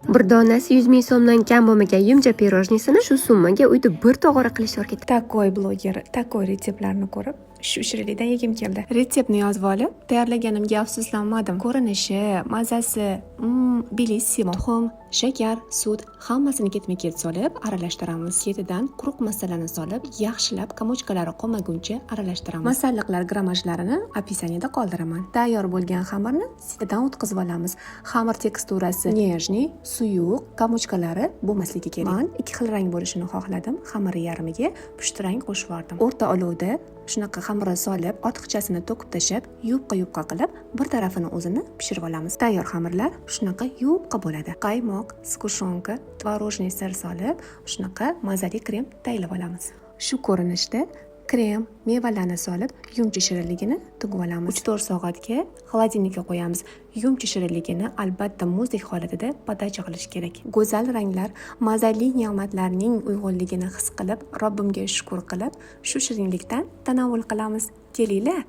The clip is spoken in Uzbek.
Bir donasi 100 ming so'mdan kam bo'lmagan yumcha pirojnisini shu summaga uyda bir tog'ora qilishni o'rgatdi. Takoy bloger takoy retseptlarini ko'rib shu shirinlikdan yegim keldi. Retseptni yozib olib, tayyorlaganimga afsuslanmadim. Ko'rinishi, mazasi, bilissimo. Tuxum, shakar, sut hammasini ketma-ket solib aralashtiramiz. Ketidan quruq masalani solib, yaxshilab kamochkalari qolmaguncha aralashtiramiz. Masalliqlar grammajlarini opisaniyada qoldiraman. Tayyor bo'lgan xamirni sitidan o'tkazib olamiz. Xamir teksturasi nejniy, suyuq, kamochkalari bo'lmasligi kerak. Men ikki xil rang bo'lishini xohladim. Xamiri yarmiga pushti rang qo'shib yubordim. O'rta olovda shunaqa xamirni solib, ortiqchasini to'kib tashlab, yupqa qilib, bir tarafini o'zini pishirib olamiz. Tayyor xamirlar shunaqa yupqa bo'ladi. Qaymoq, skushonka, tvorojniy sir solib, shunaqa mazali krem tayyorlab olamiz. Shu ko'rinishda krem, mevalarni solib, yumcha shirinligini tugib olamiz. 3-4 soatga xolodilnikka qo'yamiz. Yumcha shirinligini albatta muzdek holatida podacha qilish kerak. Go'zal ranglar, mazali ne'matlarning uyg'unligini his qilib, Robbimga shukr qilib, shu shirinlikdan tanovul qilamiz. Kelinglar.